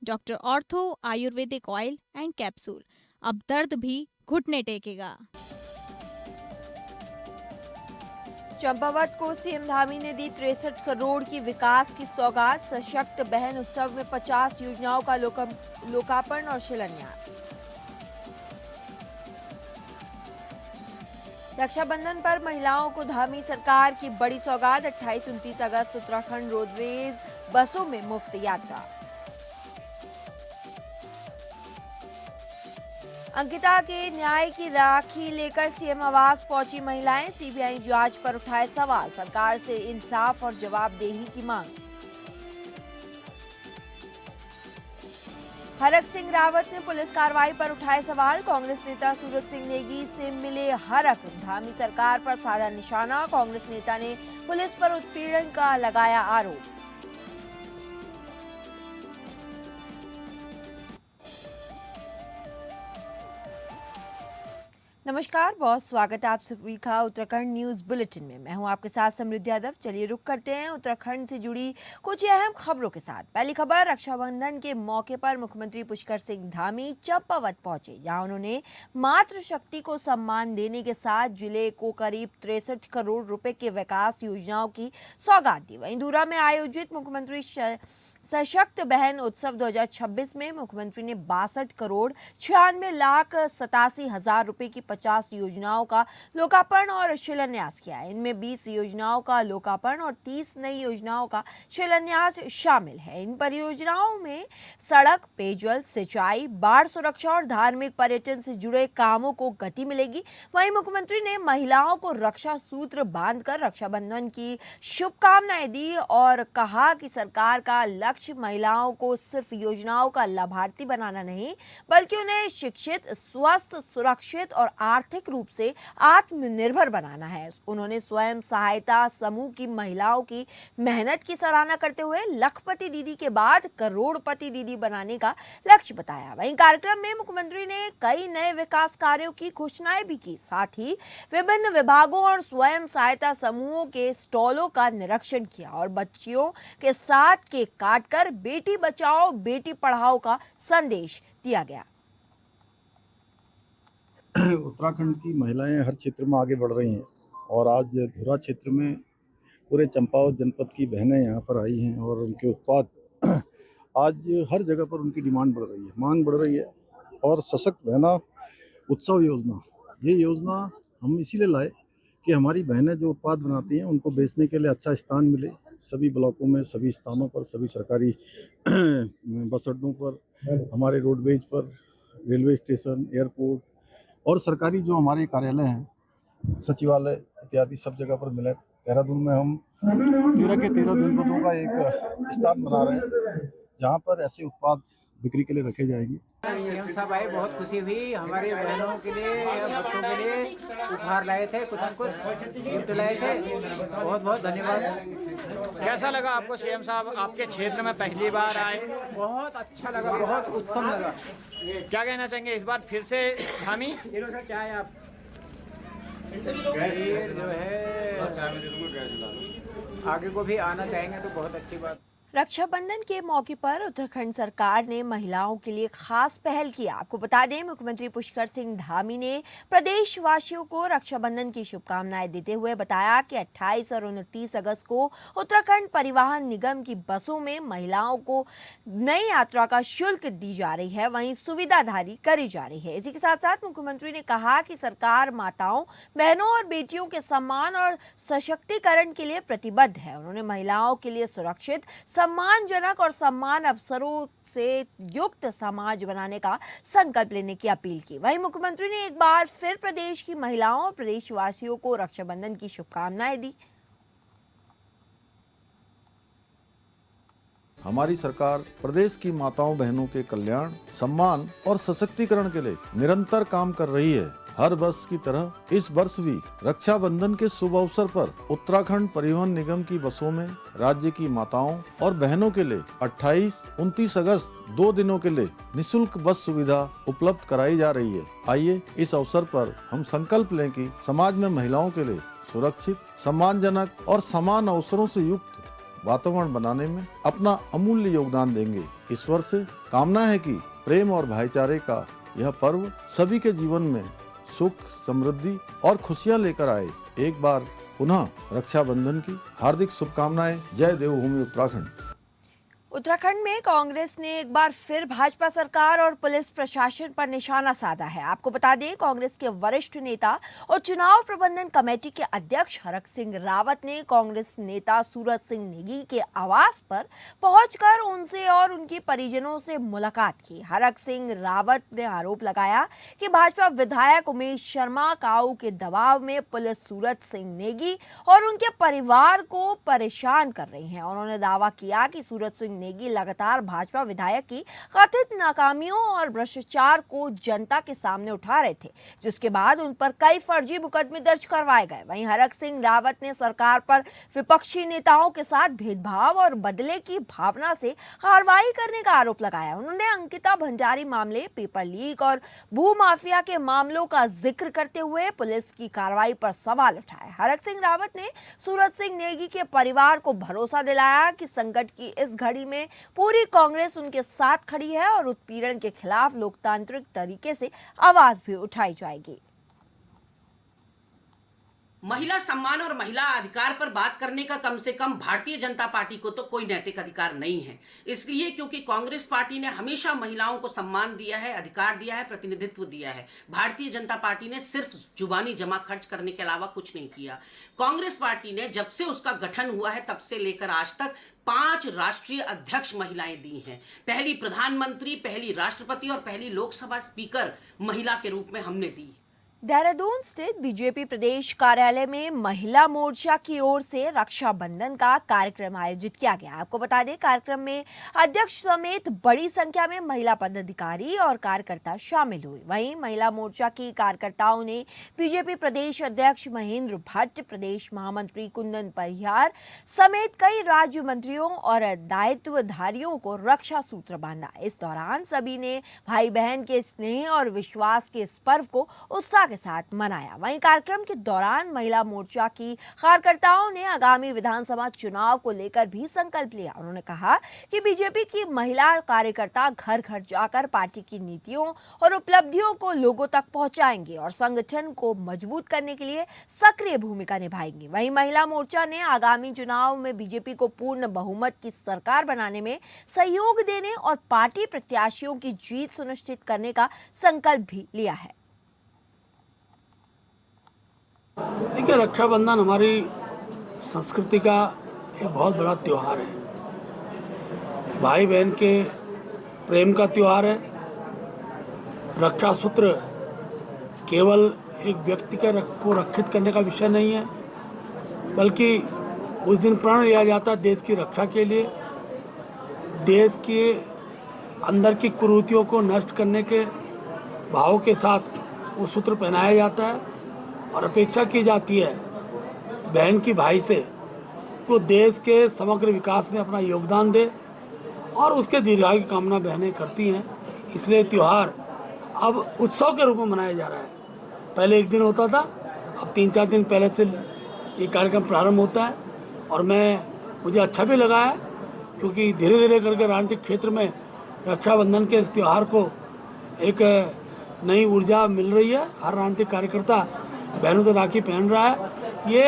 Doctor ortho Ayurvedic oil and capsule. अब दर्द भी घुटने टेकेगा। चंपावत को सीएम धामी ने दी 63 करोड़ की विकास की सौगात। सशक्त बहन उत्सव में 50 योजनाओं का लोकार्पण और शिलान्यास। रक्षाबंधन पर महिलाओं को धामी सरकार की बड़ी सौगात। 28-29 अगस्त उत्तराखंड रोडवेज बसों में मुफ्त यात्रा। अंकिता के न्याय की राखी लेकर सीएम आवास पहुंची महिलाएं। सीबीआई जांच पर उठाए सवाल। सरकार से इंसाफ और जवाबदेही की मांग। हरक सिंह रावत ने पुलिस कार्रवाई पर उठाए सवाल। कांग्रेस नेता सूरज सिंह नेगी से मिले हरक। धामी सरकार पर साधा निशाना। कांग्रेस नेता ने पुलिस पर उत्पीड़न का लगाया आरोप। नमस्कार, बहुत स्वागत है आप सभी का उत्तराखंड न्यूज बुलेटिन में। मैं हूं आपके साथ समृद्धि यादव। चलिए रुक करते हैं उत्तराखंड से जुड़ी कुछ अहम खबरों के साथ। पहली खबर, रक्षाबंधन के मौके पर मुख्यमंत्री पुष्कर सिंह धामी चंपावत पहुंचे, जहां उन्होंने मातृशक्ति को सम्मान देने के साथ जिले को करीब 63 करोड़ रुपए के विकास योजनाओं की सौगात दी। वहीं दूरा में आयोजित मुख्यमंत्री सशक्त बहन उत्सव 2026 में मुख्यमंत्री ने 62 करोड़ 96 लाख 87 हजार रुपए की 50 योजनाओं का लोकार्पण और शिलान्यास किया है। इनमें 20 योजनाओं का लोकार्पण और 30 नई योजनाओं का शिलान्यास शामिल है। इन परियोजनाओं में सड़क, पेयजल, सिंचाई, बाढ़ सुरक्षा और धार्मिक पर्यटन से जुड़े कामों को गति मिलेगी। वहीं मुख्यमंत्री ने महिलाओं को रक्षा सूत्र बांधकर रक्षाबंधन की शुभकामनाएं दी और कहा कि सरकार का लक्ष्य महिलाओं को सिर्फ योजनाओं का लाभार्थी बनाना नहीं, बल्कि उन्हें शिक्षित, स्वस्थ, सुरक्षित और आर्थिक रूप से आत्मनिर्भर बनाना है। उन्होंने स्वयं सहायता समूह की महिलाओं की मेहनत की सराहना करते हुए लखपति दीदी के बाद करोड़पति दीदी बनाने का लक्ष्य बताया। वहीं कार्यक्रम में मुख्यमंत्री ने कई नए विकास कार्यों की घोषणाएं भी की। साथ ही विभिन्न विभागों और स्वयं सहायता समूहों के स्टॉलों का निरीक्षण किया और बच्चियों के साथ केक काटकर बेटी बचाओ बेटी पढ़ाओ का संदेश दिया गया। उत्तराखंड की महिलाएं हर क्षेत्र में आगे बढ़ रही हैं और आज धुरा क्षेत्र में पूरे चंपावत जनपद की बहनें यहाँ पर आई हैं और उनके उत्पाद आज हर जगह पर उनकी डिमांड बढ़ रही है, मांग बढ़ रही है। और सशक्त बहना उत्सव योजना, ये योजना हम इसीलिए लाए कि हमारी बहनें जो उत्पाद बनाती हैं उनको बेचने के लिए अच्छा स्थान मिले। सभी ब्लॉकों में, सभी स्थानों पर, सभी सरकारी बस अड्डों पर, हमारे रोडवेज पर, रेलवे स्टेशन, एयरपोर्ट और सरकारी जो हमारे कार्यालय हैं, सचिवालय इत्यादि सब जगह पर मिले। देहरादून में हम 13 के 13 जनपदों का एक स्थान बना रहे हैं जहाँ पर ऐसे उत्पाद बिक्री के लिए रखे जाएंगे। सीएम साहब आए, बहुत खुशी हुई। हमारी बहनों के लिए, बच्चों के लिए उपहार लाए थे, कुछ न कुछ गिफ्ट लाए थे। बहुत बहुत धन्यवाद। कैसा लगा आपको सीएम साहब आपके क्षेत्र में पहली बार आए? बहुत अच्छा लगा, बहुत उत्तम लगा। क्या कहना चाहेंगे इस बार फिर से धामी? क्या है आप जो है आगे को भी आना चाहेंगे तो बहुत अच्छी बात। रक्षाबंधन के मौके पर उत्तराखंड सरकार ने महिलाओं के लिए खास पहल की। आपको बता दें, मुख्यमंत्री पुष्कर सिंह धामी ने प्रदेशवासियों को रक्षाबंधन की शुभकामनाएं देते हुए बताया कि 28 और 29 अगस्त को उत्तराखंड परिवहन निगम की बसों में महिलाओं को नई यात्रा का शुल्क दी जा रही है, वहीं सुविधाधारी करी जा रही है। इसी के साथ साथ मुख्यमंत्री ने कहा कि सरकार माताओं, बहनों और बेटियों के सम्मान और सशक्तिकरण के लिए प्रतिबद्ध है। उन्होंने महिलाओं के लिए सुरक्षित, सम्मानजनक और सम्मान अवसरों से युक्त समाज बनाने का संकल्प लेने की अपील की। वहीं मुख्यमंत्री ने एक बार फिर प्रदेश की महिलाओं और प्रदेशवासियों को रक्षाबंधन की शुभकामनाएं दी। हमारी सरकार प्रदेश की माताओं बहनों के कल्याण, सम्मान और सशक्तिकरण के लिए निरंतर काम कर रही है। हर वर्ष की तरह इस वर्ष भी रक्षाबंधन के शुभ अवसर पर उत्तराखंड परिवहन निगम की बसों में राज्य की माताओं और बहनों के लिए 28-29 अगस्त 2 दिनों के लिए निशुल्क बस सुविधा उपलब्ध कराई जा रही है। आइए इस अवसर पर हम संकल्प लें कि समाज में महिलाओं के लिए सुरक्षित, सम्मानजनक और समान अवसरों से युक्त वातावरण बनाने में अपना अमूल्य योगदान देंगे। ईश्वर से कामना है कि प्रेम और भाईचारे का यह पर्व सभी के जीवन में सुख, समृद्धि और खुशियां लेकर आए। एक बार पुनः रक्षाबंधन की हार्दिक शुभकामनाएं। जय देवभूमि उत्तराखंड। उत्तराखंड में कांग्रेस ने एक बार फिर भाजपा सरकार और पुलिस प्रशासन पर निशाना साधा है। आपको बता दें, कांग्रेस के वरिष्ठ नेता और चुनाव प्रबंधन कमेटी के अध्यक्ष हरक सिंह रावत ने कांग्रेस नेता सूरज सिंह नेगी के आवास पर पहुंचकर उनसे और उनके परिजनों से मुलाकात की। हरक सिंह रावत ने आरोप लगाया कि भाजपा विधायक उमेश शर्मा काऊ के दबाव में पुलिस सूरज सिंह नेगी और उनके परिवार को परेशान कर रही है। उन्होंने दावा किया कि सूरज सिंह नेगी लगातार भाजपा विधायक की कथित नाकामियों और भ्रष्टाचार को जनता के सामने उठा रहे थे, जिसके बाद उन पर कई फर्जी मुकदमे दर्ज करवाए गए। वहीं हरक सिंह रावत ने सरकार पर विपक्षी नेताओं के साथ भेदभाव और बदले की भावना से कार्रवाई करने का आरोप लगाया। उन्होंने अंकिता भंडारी मामले, पेपर लीक और भू माफिया के मामलों का जिक्र करते हुए पुलिस की कार्रवाई पर सवाल उठाए। हरक सिंह रावत ने सूरज सिंह नेगी के परिवार को भरोसा दिलाया कि संकट की इस घड़ी में पूरी कांग्रेस उनके साथ खड़ी है और उत्पीड़न के खिलाफ लोकतांत्रिक तरीके से आवाज भी उठाई जाएगी। महिला सम्मान और महिला अधिकार पर बात करने का कम से कम भारतीय जनता पार्टी को तो कोई नैतिक अधिकार नहीं है। इसलिए क्योंकि कांग्रेस पार्टी ने हमेशा महिलाओं को सम्मान दिया है, अधिकार दिया है, प्रतिनिधित्व दिया है। भारतीय जनता पार्टी ने सिर्फ जुबानी जमा खर्च करने के अलावा कुछ नहीं किया। कांग्रेस पार्टी ने जब से उसका गठन हुआ है तब से लेकर आज तक 5 राष्ट्रीय अध्यक्ष महिलाएं दी हैं। पहली प्रधानमंत्री, पहली राष्ट्रपति और पहली लोकसभा स्पीकर महिला के रूप में हमने दी। देहरादून स्थित बीजेपी प्रदेश कार्यालय में महिला मोर्चा की ओर से रक्षाबंधन का कार्यक्रम आयोजित किया गया। आपको बता दें, कार्यक्रम में अध्यक्ष समेत बड़ी संख्या में महिला पदाधिकारी और कार्यकर्ता शामिल हुए। वहीं महिला मोर्चा की कार्यकर्ताओं ने बीजेपी प्रदेश अध्यक्ष महेंद्र भट्ट, प्रदेश महामंत्री कुंदन परिहार समेत कई राज्य मंत्रियों और दायित्वधारियों को रक्षा सूत्र बांधा। इस दौरान सभी ने भाई बहन के स्नेह और विश्वास के इस पर्व को उत्साह के साथ मनाया। वहीं कार्यक्रम के दौरान महिला मोर्चा की कार्यकर्ताओं ने आगामी विधानसभा चुनाव को लेकर भी संकल्प लिया। उन्होंने कहा कि बीजेपी की महिला कार्यकर्ता घर घर जाकर पार्टी की नीतियों और उपलब्धियों को लोगों तक पहुंचाएंगे और संगठन को मजबूत करने के लिए सक्रिय भूमिका निभाएंगे। वहीं महिला मोर्चा ने आगामी चुनाव में बीजेपी को पूर्ण बहुमत की सरकार बनाने में सहयोग देने और पार्टी प्रत्याशियों की जीत सुनिश्चित करने का संकल्प भी लिया है। देखिए, रक्षाबंधन हमारी संस्कृति का एक बहुत बड़ा त्यौहार है। भाई बहन के प्रेम का त्यौहार है। रक्षा सूत्र केवल एक व्यक्ति को रक्षित करने का विषय नहीं है, बल्कि उस दिन प्रण लिया जाता है देश की रक्षा के लिए। देश के अंदर की कुरीतियों को नष्ट करने के भाव के साथ वो सूत्र पहनाया जाता है और अपेक्षा की जाती है बहन की भाई से कि वो देश के समग्र विकास में अपना योगदान दे और उसके दीर्घायु की कामना बहनें करती हैं। इसलिए त्यौहार अब उत्सव के रूप में मनाया जा रहा है। पहले एक दिन होता था, अब 3-4 दिन पहले से ये कार्यक्रम प्रारंभ होता है और मुझे अच्छा भी लगा है, क्योंकि धीरे धीरे करके राजनीतिक क्षेत्र में रक्षाबंधन के इस त्यौहार को एक नई ऊर्जा मिल रही है। हर राजनीतिक कार्यकर्ता बहनों से राखी पहन रहा है। ये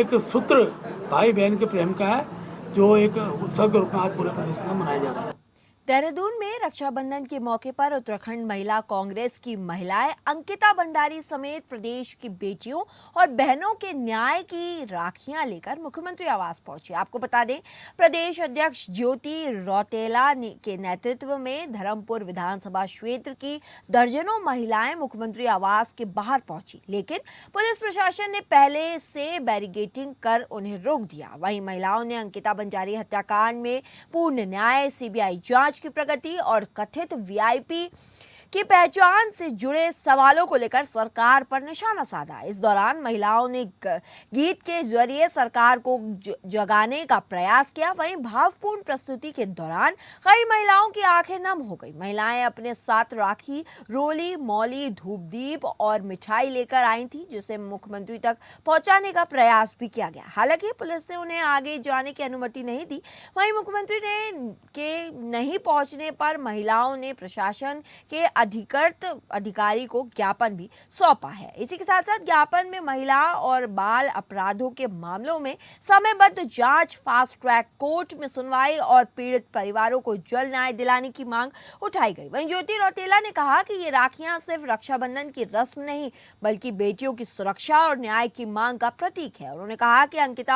एक सूत्र भाई बहन के प्रेम का है, जो एक उत्सव के रूप में आज पूरे प्रदेश में मनाया जा रहा है। देहरादून में रक्षाबंधन के मौके पर उत्तराखंड महिला कांग्रेस की महिलाएं अंकिता भंडारी समेत प्रदेश की बेटियों और बहनों के न्याय की राखियां लेकर मुख्यमंत्री आवास पहुंची। आपको बता दें, प्रदेश अध्यक्ष ज्योति रौतेला के नेतृत्व में धर्मपुर विधानसभा क्षेत्र की दर्जनों महिलाएं मुख्यमंत्री आवास के बाहर पहुंची, लेकिन पुलिस प्रशासन ने पहले से बैरिकेडिंग कर उन्हें रोक दिया। वहीं महिलाओं ने अंकिता भंडारी हत्याकांड में पूर्ण न्याय, सीबीआई जांच की प्रगति और कथित वीआईपी की पहचान से जुड़े सवालों को लेकर सरकार पर निशाना साधा। इस दौरान महिलाओं ने गीत के जरिए सरकार को जगाने का प्रयास किया। वहीं भावपूर्ण प्रस्तुति के दौरान कई महिलाओं की आंखें नम हो गई। महिलाएं अपने साथ राखी, रोली, मौली, धूप दीप और मिठाई लेकर आई थी, जिसे मुख्यमंत्री तक पहुंचाने का प्रयास भी किया गया। हालांकि पुलिस ने उन्हें आगे जाने की अनुमति नहीं दी। वहीं मुख्यमंत्री के नहीं पहुंचने पर महिलाओं ने प्रशासन के अधिकारी को ज्ञापन भी सौंपा है। इसी के साथ साथ ज्ञापन में महिला और बाल अपराधों के मामलों में समयबद्ध जांच, फास्ट ट्रैक कोर्ट में सुनवाई और पीड़ित परिवारों को जल्द न्याय दिलाने की मांग उठाई गई। वहीं ज्योति रौतेला ने कहा कि ये राखियां सिर्फ रक्षाबंधन की रस्म नहीं, बल्कि बेटियों की सुरक्षा और न्याय की मांग का प्रतीक है। उन्होंने कहा कि अंकिता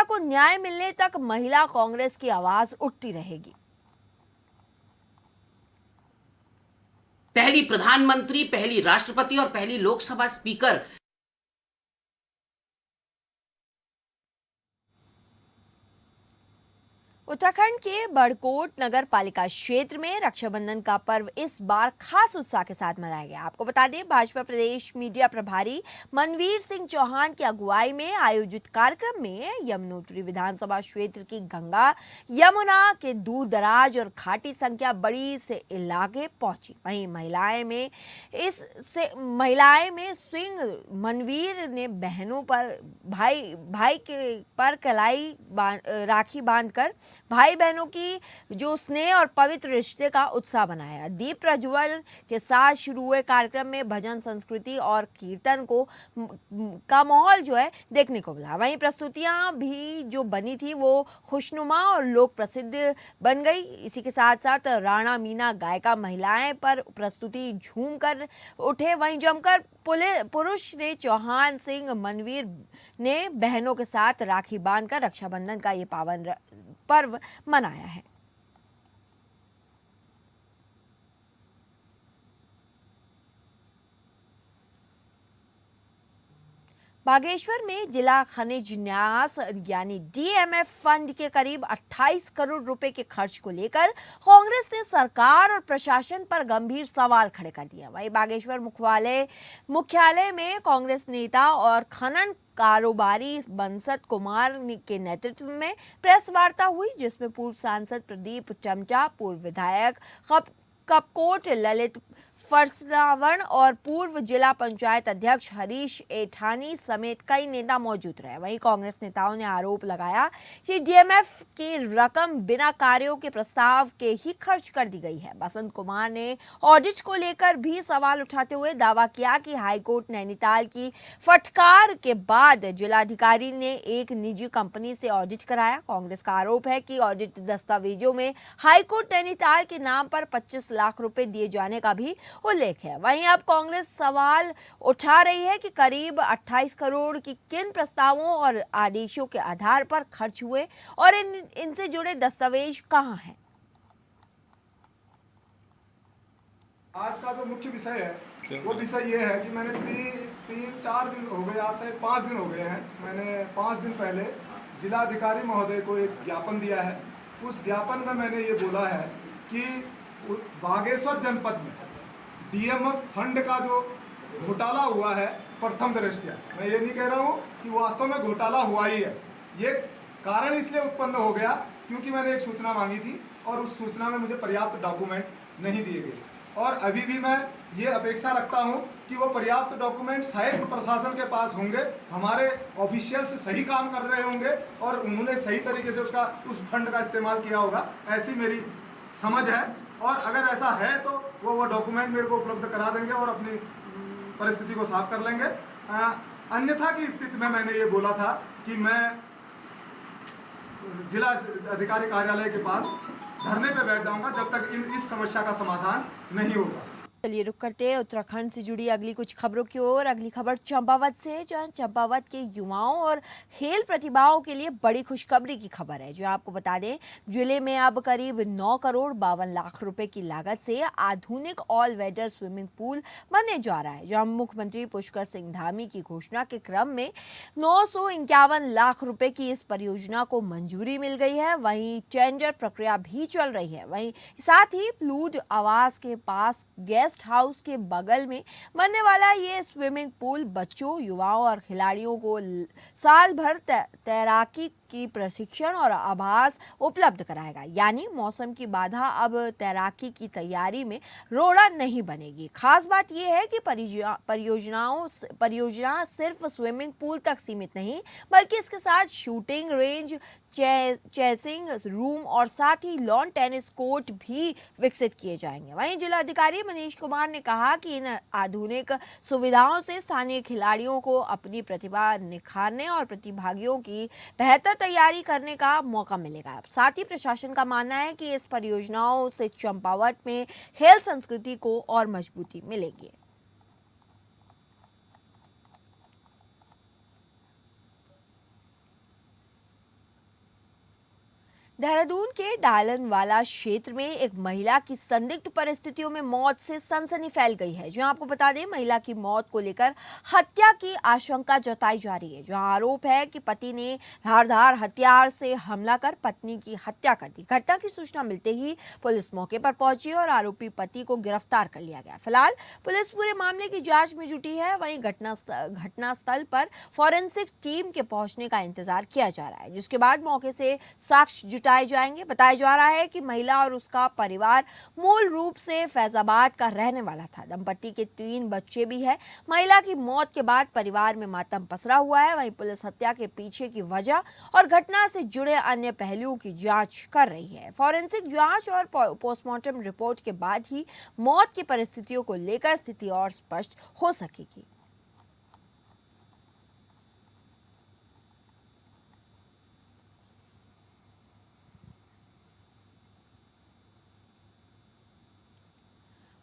को न्याय मिलने तक महिला कांग्रेस की आवाज उठती रहेगी। पहली प्रधानमंत्री, पहली राष्ट्रपति और पहली लोकसभा स्पीकर उत्तराखंड के बड़कोट नगर पालिका क्षेत्र में रक्षाबंधन का पर्व इस बार खास उत्साह के साथ मनाया गया। आपको बता दें, भाजपा प्रदेश मीडिया प्रभारी मनवीर सिंह चौहान की अगुवाई में आयोजित कार्यक्रम में यमुनोत्री विधानसभा क्षेत्र की गंगा यमुना के दूर दराज और घाटी संख्या बड़ी से इलाके पहुंची। वहीं महिलाएं में सिंह मनवीर ने बहनों पर भाई के पर कलाई राखी बांधकर भाई बहनों की जो स्नेह और पवित्र रिश्ते का उत्साह बनाया। दीप प्रज्वलन के साथ शुरू हुए कार्यक्रम में भजन, संस्कृति और कीर्तन का माहौल जो है देखने को मिला। वहीं प्रस्तुतियां भी जो बनी थी वो खुशनुमा और लोक प्रसिद्ध बन गई। इसी के साथ साथ राणा मीना गायिका महिलाएं पर प्रस्तुति झूम कर उठे। वहीं जमकर पुरुष ने चौहान सिंह मनवीर ने बहनों के साथ राखी बांधकर रक्षाबंधन का ये पावन पर्व मनाया है। बागेश्वर में जिला खनिज न्यास यानी डीएमएफ फंड के करीब 28 करोड़ रुपए के खर्च को लेकर कांग्रेस ने सरकार और प्रशासन पर गंभीर सवाल खड़े कर दिया। वहीं बागेश्वर मुख्यालय में कांग्रेस नेता और खनन कारोबारी बंसत कुमार के नेतृत्व में प्रेस वार्ता हुई, जिसमें पूर्व सांसद प्रदीप चमचा, पूर्व विधायक कपकोट ललित फरसावण और पूर्व जिला पंचायत अध्यक्ष हरीश एठानी समेत कई नेता मौजूद रहे। वहीं कांग्रेस नेताओं ने आरोप लगाया कि डीएमएफ की रकम बिना कार्यों के प्रस्ताव के ही खर्च कर दी गई है। बसंत कुमार ने ऑडिट को लेकर भी सवाल उठाते हुए दावा किया कि हाईकोर्ट नैनीताल की फटकार के बाद जिलाधिकारी ने एक निजी कंपनी से ऑडिट कराया। कांग्रेस का आरोप है कि ऑडिट दस्तावेजों में हाईकोर्ट नैनीताल के नाम पर 25 लाख रुपए दिए जाने का भी उल्लेख है। वहीं अब कांग्रेस सवाल उठा रही है कि करीब 28 करोड़ की किन प्रस्तावों और आदेशों के आधार पर खर्च हुए और इनसे जुड़े दस्तावेज कहां हैं। आज का जो मुख्य विषय है वो विषय ये है कि मैंने 3-4 दिन हो गए, आज से 5 दिन हो गए हैं, मैंने 5 दिन पहले जिलाधिकारी महोदय को एक ज्ञापन दिया है। उस ज्ञापन में मैंने ये बोला है कि बागेश्वर जनपद में डीएमएफ फंड का जो घोटाला हुआ है, प्रथम दृष्टया मैं ये नहीं कह रहा हूँ कि वास्तव में घोटाला हुआ ही है, ये कारण इसलिए उत्पन्न हो गया क्योंकि मैंने एक सूचना मांगी थी और उस सूचना में मुझे पर्याप्त डॉक्यूमेंट नहीं दिए गए। और अभी भी मैं ये अपेक्षा रखता हूँ कि वो पर्याप्त डॉक्यूमेंट शायद प्रशासन के पास होंगे, हमारे ऑफिशियल्स सही काम कर रहे होंगे और उन्होंने सही तरीके से उस फंड का इस्तेमाल किया होगा, ऐसी मेरी समझ है। और अगर ऐसा है तो वो डॉक्यूमेंट मेरे को उपलब्ध करा देंगे और अपनी परिस्थिति को साफ कर लेंगे। अन्यथा की स्थिति में मैंने ये बोला था कि मैं जिला अधिकारी कार्यालय के पास धरने पे बैठ जाऊंगा जब तक इस समस्या का समाधान नहीं होगा। चलिए रुक करते हैं उत्तराखंड से जुड़ी अगली कुछ खबरों की ओर। अगली खबर चंपावत से, जहां चंपावत के युवाओं और खेल प्रतिभाओं के लिए बड़ी खुशखबरी की खबर है। जो आपको बता दें, जिले में अब करीब 9 करोड़ 52 लाख रुपए की लागत से आधुनिक ऑल वेदर स्विमिंग पूल बनने जा रहा है। जहां मुख्यमंत्री पुष्कर सिंह धामी की घोषणा के क्रम में 951 लाख रुपए की इस परियोजना को मंजूरी मिल गई है। वहीं टेंडर प्रक्रिया भी चल रही है। वहीं साथ ही प्लूड आवास के पास गेस्ट हाउस के बगल में बनने वाला ये स्विमिंग पूल बच्चों, युवाओं और खिलाड़ियों को साल भर तैराकी की प्रशिक्षण और आभास उपलब्ध कराएगा। यानी मौसम की बाधा अब तैराकी की तैयारी में रोड़ा नहीं बनेगी। खास बात यह है कि परियोजना सिर्फ स्विमिंग पूल तक सीमित नहीं, बल्कि इसके साथ शूटिंग रेंज, चेसिंग रूम और साथ ही लॉन टेनिस कोर्ट भी विकसित किए जाएंगे। वहीं जिलाधिकारी मनीष कुमार ने कहा कि इन आधुनिक सुविधाओं से स्थानीय खिलाड़ियों को अपनी प्रतिभा निखारने और प्रतिभागियों की बेहतर तैयारी करने का मौका मिलेगा। साथ ही प्रशासन का मानना है कि इस परियोजनाओं से चंपावत में खेल संस्कृति को और मजबूती मिलेगी। देहरादून के डालनवाला क्षेत्र में एक महिला की संदिग्ध परिस्थितियों में मौत से सनसनी फैल गई है। जो आपको बता दें, महिला की मौत को लेकर हत्या की आशंका जताई जा रही है। जहां आरोप है कि पति ने धारदार हथियार से हमला कर पत्नी की हत्या कर दी। घटना की सूचना मिलते ही पुलिस मौके पर पहुंची और आरोपी पति को गिरफ्तार कर लिया गया। फिलहाल पुलिस पूरे मामले की जांच में जुटी है। वहीं घटनास्थल पर फॉरेंसिक टीम के पहुंचने का इंतजार किया जा रहा है, जिसके बाद मौके से साक्ष्य जाएंगे। बताया जा रहा है कि महिला और उसका परिवार मूल रूप से फैजाबाद का रहने वाला था। दंपति के 3 बच्चे भी हैं। महिला की मौत के बाद परिवार में मातम पसरा हुआ है। वहीं पुलिस हत्या के पीछे की वजह और घटना से जुड़े अन्य पहलुओं की जांच कर रही है। फॉरेंसिक जांच और पोस्टमार्टम रिपोर्ट के बाद ही मौत की परिस्थितियों को लेकर स्थिति और स्पष्ट हो सकेगी।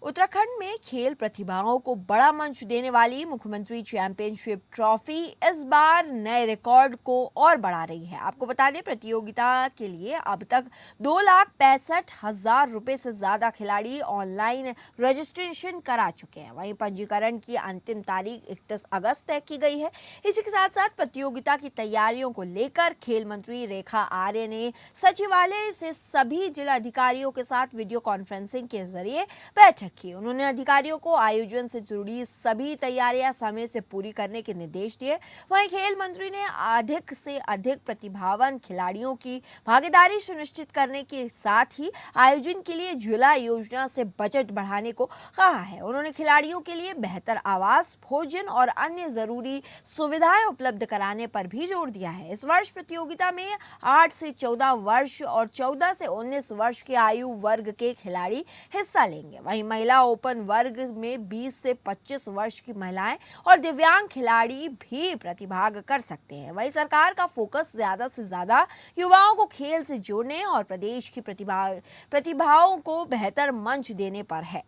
उत्तराखंड में खेल प्रतिभाओं को बड़ा मंच देने वाली मुख्यमंत्री चैंपियनशिप ट्रॉफी इस बार नए रिकॉर्ड को और बढ़ा रही है। आपको बता दें, प्रतियोगिता के लिए अब तक 2,65,000 रुपए से ज्यादा खिलाड़ी ऑनलाइन रजिस्ट्रेशन करा चुके हैं। वहीं पंजीकरण की अंतिम तारीख 31 अगस्त तय की गई है। इसी के साथ साथ प्रतियोगिता की तैयारियों को लेकर खेल मंत्री रेखा आर्य ने सचिवालय से सभी जिला अधिकारियों के साथ वीडियो कॉन्फ्रेंसिंग के जरिए बैठक की। उन्होंने अधिकारियों को आयोजन से जुड़ी सभी तैयारियां समय से पूरी करने के निर्देश दिए। वहीं खेल मंत्री ने अधिक से अधिक प्रतिभावान खिलाड़ियों की भागीदारी सुनिश्चित करने के साथ ही आयोजन के लिए जिला योजना से बजट बढ़ाने को कहा है। उन्होंने खिलाड़ियों के लिए बेहतर आवास, भोजन और अन्य जरूरी सुविधाएं उपलब्ध कराने पर भी जोर दिया है। इस वर्ष प्रतियोगिता में 8 से 14 वर्ष और 14 से 19 वर्ष के आयु वर्ग के खिलाड़ी हिस्सा लेंगे। वहीं महिला ओपन वर्ग में 20 से 25 वर्ष की महिलाएं और दिव्यांग खिलाड़ी भी प्रतिभाग कर सकते हैं। वहीं सरकार का फोकस ज्यादा से ज्यादा युवाओं को खेल से जोड़ने और प्रदेश की प्रतिभाओं को बेहतर मंच देने पर है।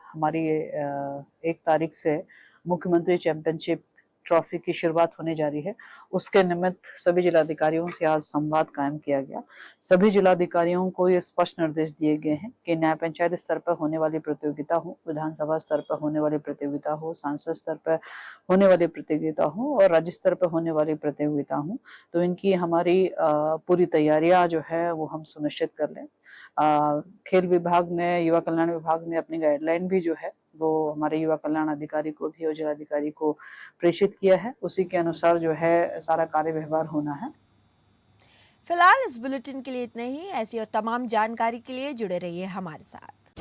हमारी 1 तारीख से मुख्यमंत्री चैंपियनशिप ट्रॉफी की शुरुआत होने जा रही है। उसके निमित्त सभी जिलाधिकारियों से आज संवाद कायम किया गया। सभी जिलाधिकारियों को ये स्पष्ट निर्देश दिए गए हैं कि न्याय पंचायत स्तर पर होने वाली प्रतियोगिता हो, विधानसभा स्तर पर होने वाली प्रतियोगिता हो, सांसद स्तर पर होने वाली प्रतियोगिता हो और राज्य स्तर पर होने वाली प्रतियोगिता हो, तो इनकी हमारी पूरी तैयारियां जो है वो हम सुनिश्चित कर लें। खेल विभाग ने, युवा कल्याण विभाग ने अपनी गाइडलाइन भी जो है वो हमारे युवा कल्याण अधिकारी को भी और जिलाधिकारी को प्रेषित किया है। उसी के अनुसार जो है सारा कार्य व्यवहार होना है। फिलहाल इस बुलेटिन के लिए इतना ही। ऐसी और तमाम जानकारी के लिए जुड़े रहिए हमारे साथ।